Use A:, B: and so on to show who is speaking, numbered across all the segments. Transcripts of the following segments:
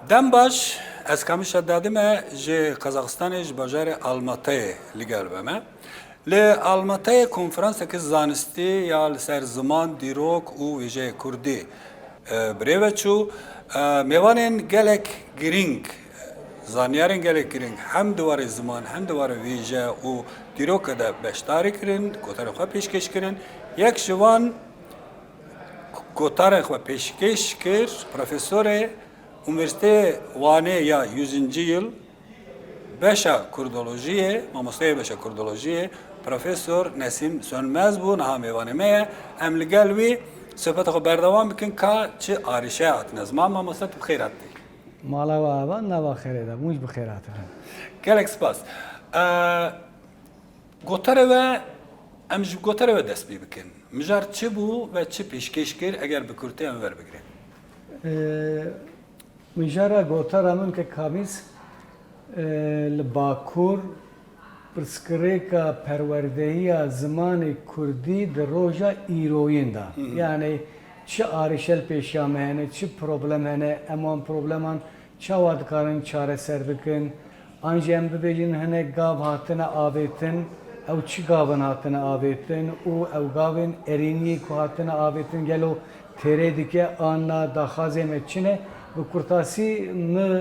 A: دم باش از کمیش دادم جه قزاقستان ج بازار آلماته لگل بمه. ل آلماته کنفرانس که زانستی یا سر زمان دیروک او ویژه کردی بریوچو میوانن گلک گرینگ زانیارن گلک گرینگ هم دوار زمان هم دوار ویژه او دیروک ده بشتاری کرن کوتاه خو پیشکش کرن یک جوان کوتاه خو پیشکش کر پروفسور Üniversite Vane ya 100. yıl Beşa Kurdolojiye, Mamostaya Beşa Kurdolojiye, Profesör Nesim Sönmez bu nahame vanemeye emli gelvi sohbet xo berdavam bikin ka çi arişe atnaz ma mamostat bxeyr attı.
B: Mala ve avan nava xeyre muj bxeyr attı.
A: Gelek spas. Gotare ve emj gotare ve desbi bikin. Mijar çi bu ve çi peşkeşkir eğer bikurte enver bigre.
B: مجارا گوتارمون که کامیز لباکور پرسکری که پروردهی زمان کردی در روزا ایروین دا یعنی چه آرشل پیشامه هنه چه پروبلم هنه امان پروبلمان چه واد کارن چاره سر بکن انجام ببینن هنه گاو هاتنه آبیتن او چی گاون هاتنه آبیتن او گاون ارینی که هاتنه آبیتن گلو تیره دیگه آنها داخازه مچنه و کرتاسی نه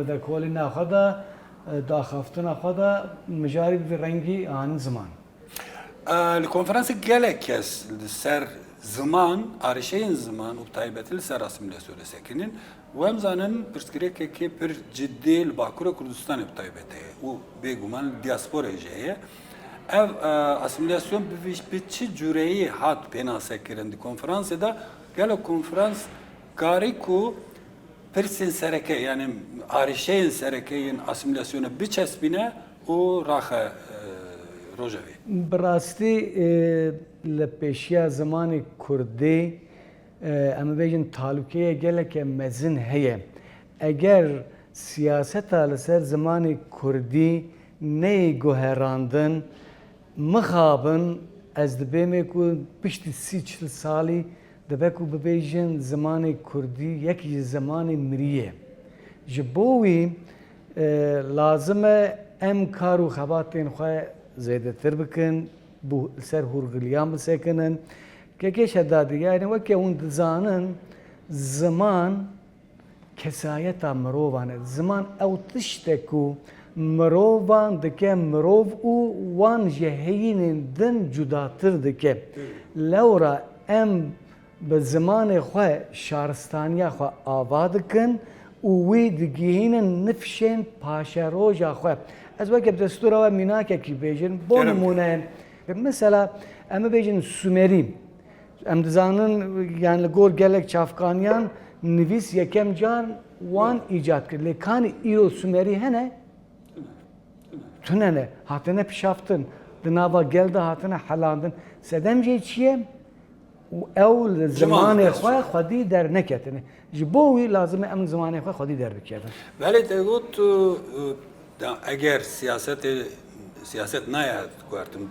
B: دکولی نخدا داخفتن نخدا مجاری به رنگی آن زمان.
A: الکنفرانس گله کس سر زمان آرشین زمان و تایبەتی سر اسیمیلاسیون سکنین و امزانن پرسکری که پر جدی باکور کردستان تایبەتی و بیگمان دیاسپورا جیه. ev asimilasyon bir çi cüreyi hat pena sekiren di konferansı da gelo konferans gari ku persin sereke yani arişeyin serekeyin asimilasyonu bir çespine o raha rojavi.
B: براستی لپیشیا زمان کردی اما بیشتر تعلقیه گله که مزن هیه. اگر سیاست لسر زمان کردی نیگوهراندن مخابن از دبیمه کو پشت 30 سالی دبکو ببیجن زمان کردی یکی زمان مریه. جبوی لازمه ام کارو خباتین خواه زیاده تر بکن بو سر هورگلیان بسکنن که که شدادی یعنی وکی اون دزانن زمان کسایت مروانه زمان او تشتکو مروان دکه مروف او وان جهین دن جداتر دکه لورا ام به زمان خواه شارستانیا خواه آباد کن و وی دگیهین نفشین پاشا روژا خواه از وقت دستور و میناکه کی بیجن بو نمونه مثلا اما بیجن سومری ام دزانن yani لگور گلک چافکانیان نویس یکم جان وان ایجاد کرد لیکانی ایرو سومری هنه تنه هاتنه پیشافتن دنابا geldi هاتنه حلاندن سدمجی چیه و اول زمان خواه خودی در نکتنه جبوی لازمه ام زمان خواه خودی در بکردن
A: ولی تقول اگر siyaset نایاد کردن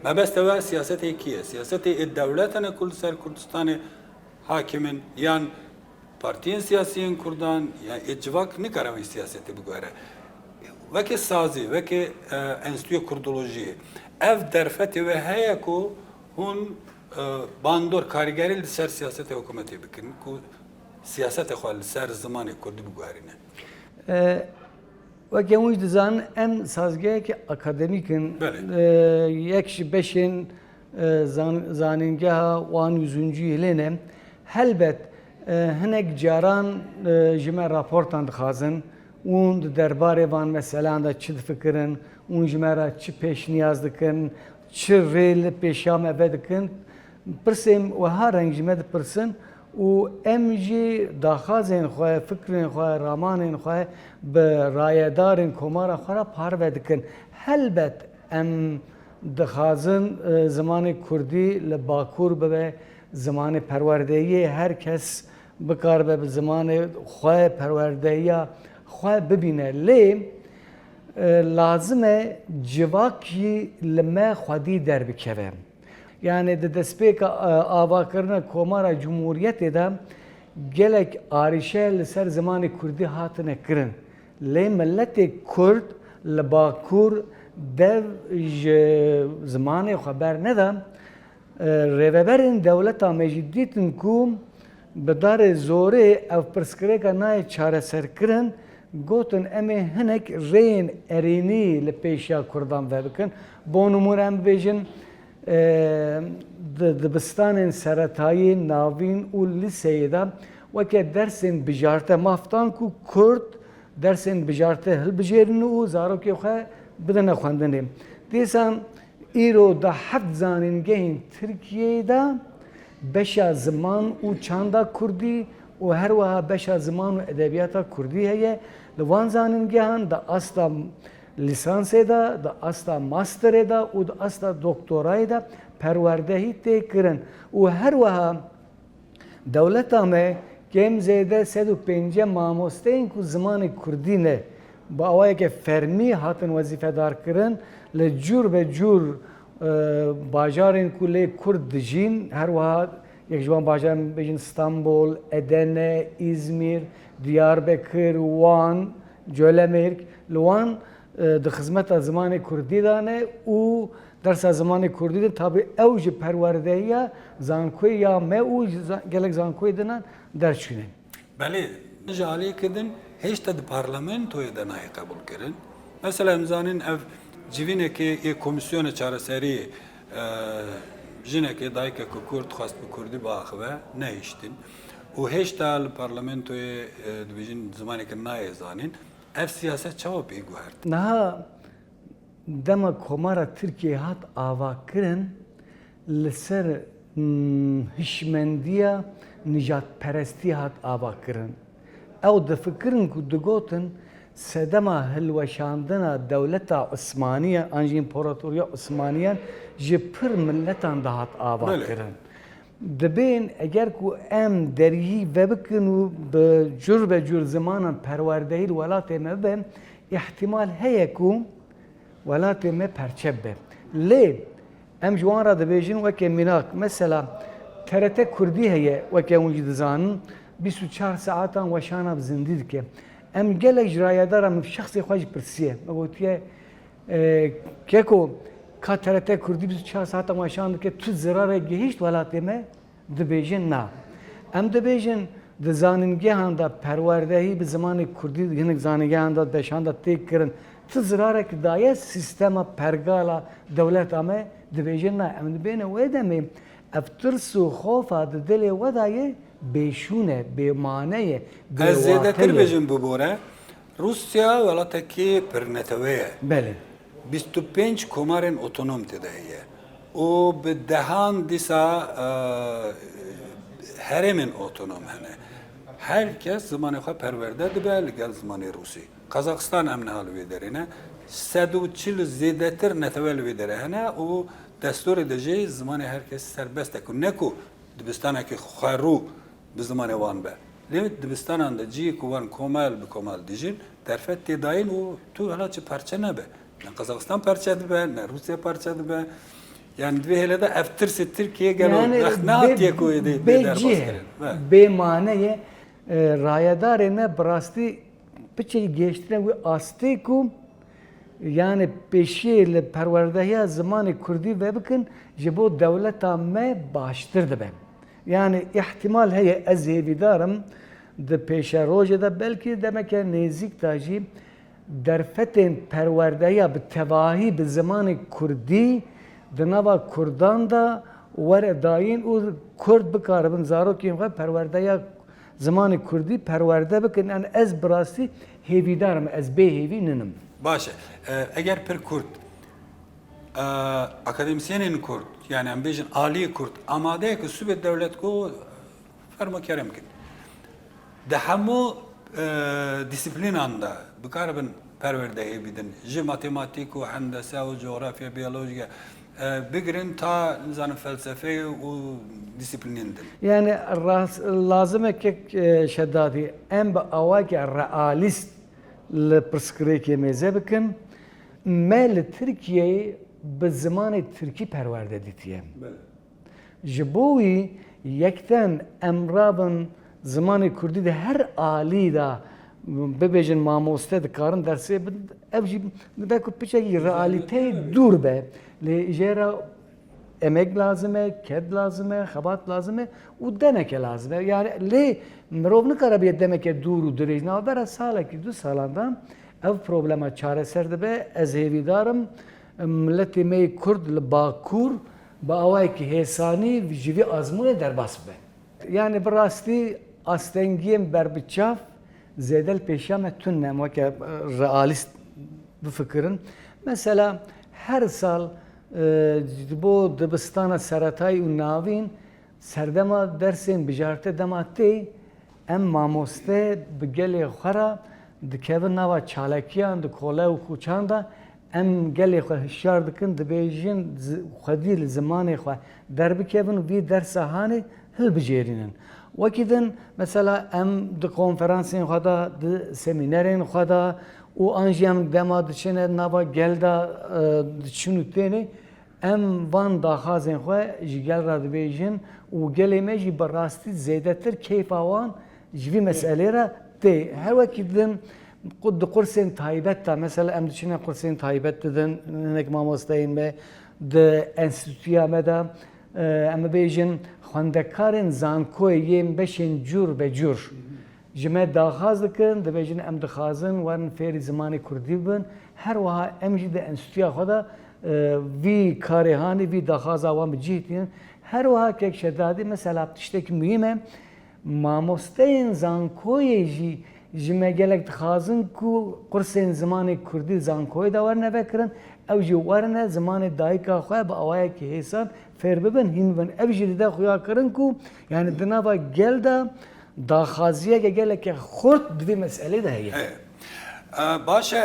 A: ما بس توا siyaset کیه siyaset دولتن کل سر کردستان حاکمن یان partiyen siyasiyen Kurdan yani ecvak ne karavi siyaseti bu göre veki sazi veki enstitü kurdoloji ev derfeti ve heyaku hun bandor karigeri ser siyasete hükümeti bikin ku siyasete xal ser zamanı kurdu bu görine
B: وکی اونج دزان ام سازگه که اکادمیکن یکش بشین زانینگه وان 100. یلینه هلبت هنگ جاران جمع راپورتان دخازن اون درباره وان مثلا دا چی فکرن اون جمع را چی پیش نیاز دکن چی ریل پیشام ابدکن پرسیم و هر رنگ جمع پرسن و امجی داخازین خواه فکرین خواه رامانین خواه به رایدارین کمارا خواه پار ودکن هلبت ام دخازن زمان کردی لباکور به زمان پروردهی هر کس بکار به زمان خواه پروردهی خواه ببینه لی لازمه جواکی لما خودی در بکوه یعنی د دسپیک آوا کرنا کومارا جمهوریت دا gelek arişe li ser zamanê Kurdî hatine kirin. Lê milletê Kurd li Bakur dev ji zimanê xeber neda rêveberên dewleta me jî dîtin ku bi darê zorê ev pirsgirêka nayê çareserkirin gotin em ê hinek rêyên erênî li pêşiya Kurdan vebikin. Bo numune em bêjin dibistanên seretayî navîn û lîseyê de weke dersên bijarte maftan ku Kurd dersên bijarte hilbijêrin û zarokê xwe bidine xwendinê. Dîsan îro da heft zanîngehên Tirkiyeyê de beşa ziman û çanda Kurdî û her wiha beşa ziman û edebiyata Kurdî heye. Li van zanîngehan da asta lisansê de, da asta masterê de û da asta doktorayê de perwerdehî tê kirin. û her wiha dewleta me kêm zêde 150 mamosteyên ku zimanê Kurdî ne bi awayeke fermî hatin wezîfedar kirin li cûr be cûr bajarên ku lê Kurd dijîn her wiha yek ji wan bajarên bêjin İstanbul, Edene, İzmir, Diyarbekir, Wan, Colemêrk li wan di xizmeta zimanê Kurdî de ne û dersa zimanê Kurdî de tabi ew ji perwerdehiya zankoya me û gelek zankoyê dinan derçûne.
A: Belê ji alî kirdin hêşta di parlamentoyê de nayê qebûl kirin. Mesela em zanîn ev civînekê yê komisyona çareseriyê jinekê dayikek Kurd xwast bi Kurdî biaxive nehîştin. û hêşta li parlamentoyê dibêjin zimanekî nayê zanîn. Ev siyaset çawa pê guhert?
B: Niha dema komara Tirkiye hat avakirin li ser hişmendiya nijatperestî hat avakirin. Ew difikirin ku digotin sedema hilweşandina dewleta Osmaniye an jî İmparatoriya Osmaniyan ji pir milletan de hat avakirin. Dibên eger ku em deriyî vebikin û bi cûr be cûr zimanan perwerdehî li welatê me bibe ihtimal heye ku welatê me perçe bibe. Lê em ji wan re dibêjin weke mînak mesela TRT Kurdî heye weke hûn jî dizanin 24 saatan weşana bi zindî dike. Em gelek ji rayedaran min şexsê xwe jî pirsiye. Me gotiye keko ka TRT Kurdî 24 saatan weşan dike tu zirarê gihîşt welatê me dibêjin na. Em dibêjin di zanîngehan de perwerdehî bi zimanê Kurdî hinek zanîngehan de beşan de tê kirin. Tu zirarek daye sistema pergala dewleta me dibêjin na. Em dibêne wê demê ev tirs û xofa di dilê we daye bêşûne, bêmaneye,
A: Ez zêdetir bêjim bibore. Rusya welatekî pirnetewê ye.
B: Belê.
A: 25 komarên otonom tê de heye. û bi dehan dîsa herêmên otonom hene. Herkes zimanê xwe perwerde dibe li gel zimanê Rûsî. Kazakistan em niha li wê derê ne. 140 zêdetir netewê li wê derê hene û desturê de jî zimanê herkes serbest e ku ne ku dibistanekî xwerû bi zimanê wan be. Lê dibistanan de cî ku wan komel bi komel dijîn derfet tê dayîn û tu hela çi perçe nebe. Ne Kazakistan perçe dibe, ne Rusya perçe dibe. Yani divê hêle de ev tirsê Tirkiye gelo ne hatiye ku êdî bêderbas kirin.
B: Bêmaneye rayedarê me bi rastî piçê gêştine wî astê ku yani pêşiyê li perwerdehiya zimanê Kurdî vebikin ji bo dewleta me baştir dibe. Yani ihtimal heye ez hêvîdarim di pêşa rojê de belkî demeke nêzik da jî derfetên perwerdehiya bi tevahî bi zimanê Kurdî di nava Kurdan da were dayîn û Kurd bikaribin zarokên xwe perwerdehiya zimanê Kurdî perwerde bikin. Yani ez bi rastî hêvîdarim, ez bêhêvî ninim.
A: Baş e. Eger pir Kurd akademisyenên Kurd yani em bêjin alî Kurd amadeyek sûbê dewlet ku fermokerem kin. Di hemû disiplînan da bikaribin perwerdehî bidin. Ji matematik û hendese û coğrafya, biyolojiya bigirin ta nizanim felsefeyê û disiplînên din.
B: Yani lazım e ki şeddadî em bi awakê realîst li pirsgirêkê mêze bikin. Me li Tirkiyeyê bi zimanê Tirkî perwerde dîtiye. Ji bo wî yekten em rabin زمانی کردی ده هر عالی دا ببیجن ماموسته دکارن درسی بد ابجی بکو پیچه رئالیته دور به لیجرا emek lazım, ked lazım, xabat lazım و demek lazım. Yani le mirovni karabiye demek duru dirij ne haber sala ki 2 salanda ev problema çareser de be ez hevidarım milleti me Kurd li Bakur ba away ki hesani jivi azmune derbas be. Yani birasti astengiyem berbiçaf zedel peşame tunnem ve ki realist bu fikrin. Mesela her sal بۆ دبستانە سەرەتایی و ناوین سەردەما دەرسێن بژارتە دەماتێ ئەم مامۆستێ بگەلێ خوارە دکەون ناوە چالاکیان دکۆڵە و خوچاندا ئەم گەلێ خۆ هشیار دکن دەبێژین خودی لە زمانێ خۆ دەربکەون و وی دەرسە هانێ هەڵبژێرینن وەکیدن مەسەلا ئەم د کۆنفەرانسین خۆدا د سەمینەرێن خۆدا و آنجیان دما دچنه نوا گلدا دچنو تینه ام وان داخازن خو جگل را دبیجن و گلیمه جی براستی زیادتر کیف آوان جوی مسئله را تی هر وقت دن قد قرصین تایبت تا مثلا ام دچنه قرصین تایبت دن نک ما مستعین به د انستیتویا مدا ام بیجن خواندکارن زانکوی یم بشین جور به جور جمع داخاز دکن دبیجن ام دخازن ورن فعلی زمانی کردی بن هر وها ام جد انستیتویا خدا وی کارهانی وی داخاز آوام جیتین هر وها که شدادی مثلا تشتکی مهمه ماموستین زانکوی جی جمع گلک دخازن کو قرصین زمانی کردی زانکوی دا ورنه بکرن او جی ورنه زمان دایکا خواه با آوائه که حسان فیر ببن هین بن او جی دا خویا کرن کو یعنی دنابا گل دا داخازیه که گله که خورد دوی مسئله ده هیه
A: باشه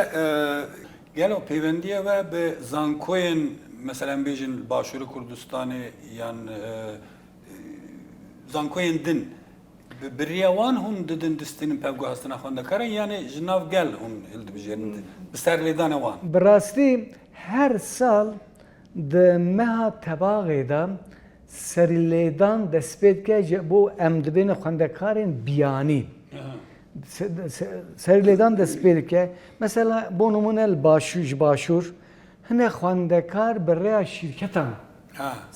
A: گلو پیوندیه و به زانکوین مثلا بیجن باشور کردستانی یان زانکوین دن بریوان هم ددن دستین پبگو هستن خونده کرن یعنی جناف گل هم هلد بجرن بستر لیدان وان
B: براستی هر سال ده مها تباغی ده سریلیدان دەستپێت کە بۆ ئەم دەبێنە خوێندەکارێن بیانی سەریلیدان دەستپێت کە مەسەلا بۆ نمونە باشوور هەنێ خوێندەکار بەڕێیا شیرکەتان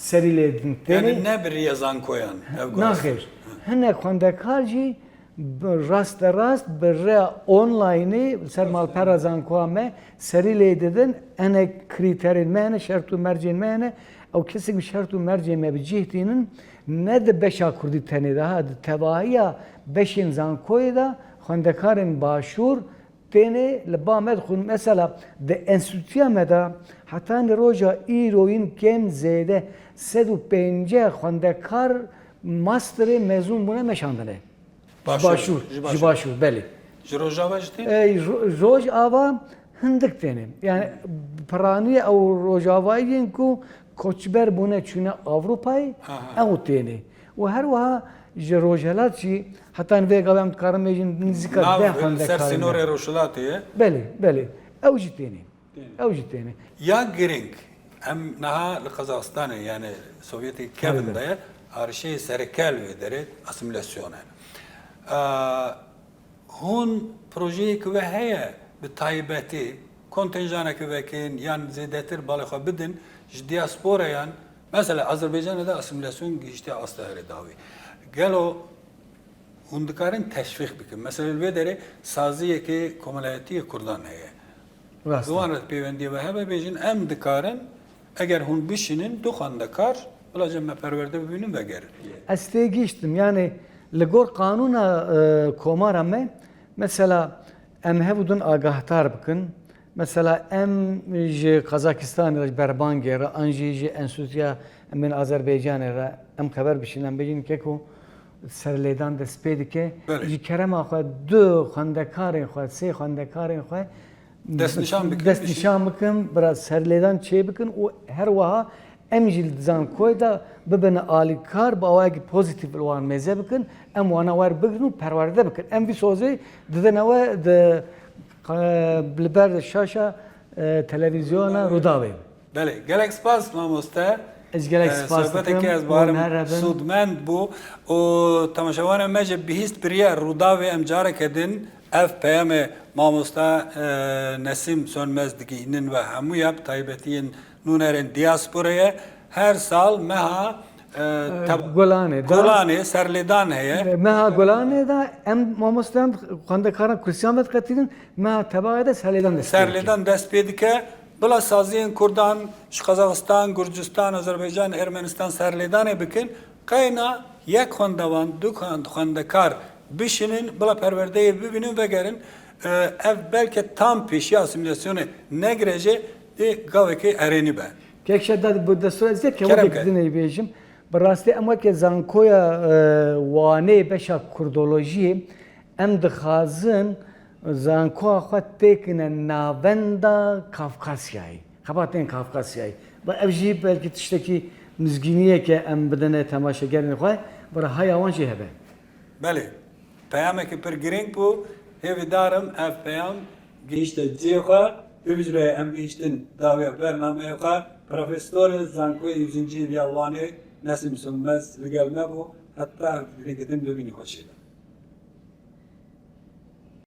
B: سەریلێدن
A: یعنی نەبریە زانکۆیان
B: ناخێر هەنێ خوێندەکارجی ڕاستە ڕاست بەڕێیا ئۆنلاینی سەر ماڵپەرە زانکۆوە مە سەریلێ دەدن ئەنە کریتەرێن مێنە شەرت و مەرجێن مێنە او کسی که شرط و مرجع مبجیتینن نه د بشا کردی تنه ده د تباهیا بشین زانکوی ده خواندکارن باشور تنه لبامد خون مثلا د انستیتویا مدا حتی روزا ایروین کم زیده 150 خواندکار ماستر مزون بونه مشاندنه باشور باشور بله
A: روزاوا جدی
B: روز آوا هندک تنه یعنی پرانی او روزاوایی کو کوچبر بونه چونه آوروپایی او تینه و هر وها جروجلات چی حتی نوی قبل کارم میجن نزدیک ده خونده
A: سر سینور روشلاتیه
B: بله او جتینه او جتینه
A: یا گرینگ هم نها لقزاقستان یعنی سوویتی کبنده arşeyi serkel ve deret asimilasyonu. Hun projeyi ki ve heye bir taybeti kontenjanı ki ve kin yan zedetir balığa bidin diaspora yan mesela Azerbaycan'da da asimilasyon geçti asları davi. Gel o hundikarın teşvik bikin. Mesela ve dere saziye ki komüniteye kurdan heye. Duanat pevendi ve hebe bejin em dikarın eğer hun bişinin duxandakar olacak meperverde bibinin ve gelir.
B: Esteye geçtim yani legor kanuna komara me mesela em hevudun agahtar bikin. Mesela em ji Kazakistan'da berban gere anji ji enstitüya min Azerbaycan'da em haber bişinen bejin keko serledan despedike ji kerema xwe du xandekarên xwe sê xandekarên xwe destnîşan bikin biraz serledan çê bikin û her wiha em jî zankoy da bibin alîkar bi awayekî pozitif wan mêze bikin em wana wer bikin û perwerde bikin em vî sozê didin ew li ber şaşa televizyona Rûdawê.
A: Belê gelek spas mamoste
B: Ez gelek spas
A: صحبتك از
B: dikim.
A: بارم
B: Nereden?
A: سودمند بو و تماشاوان مجه بهیست بریا روداوی امجاره کدن اف پیام ماموستا نسیم سönmez diginin ve hamu yap taybetiyin nuneren diasporaya her sal meha
B: Golane da.
A: Golani serlidan heye
B: Meha Golane da em mamostan kandakaran Hristiyan vet katidin meha tebaaya da Serlidan da.
A: serlidan dest pedike bula saziyin Kurdan şu Kazakistan, Gürcistan, Azerbaycan, Ermenistan serlidan bikin kayna yek xondavan du xondakar bişinin bula perverdeyi bibinin ve gerin ev belki tam peşi asimilasyonu ne girece de gaveki ereni be.
B: Kek şeddet bu destur eziyet ki
A: Kerem
B: o
A: ke.
B: dikdin bejim. Barasti ama ki zankoya wane beşa kurdoloji em dixazin zankoya xwe têkine navenda Kafkasyayê. Xebatên Kafkasyayê. Ve ev jî belki tiştekî mizgîniyeke em bidine temaşegerên xwe bira haya wan jî hebe.
A: Beli. Peyameki pir giring bu hevi darım ev peyam giyişte ciyekha übücre em giyiştin davet bernameyekha profesör zankoya 100. yıl yalvani nesim sönmez gelme bu hatta bir gidin bebini hoşuyla.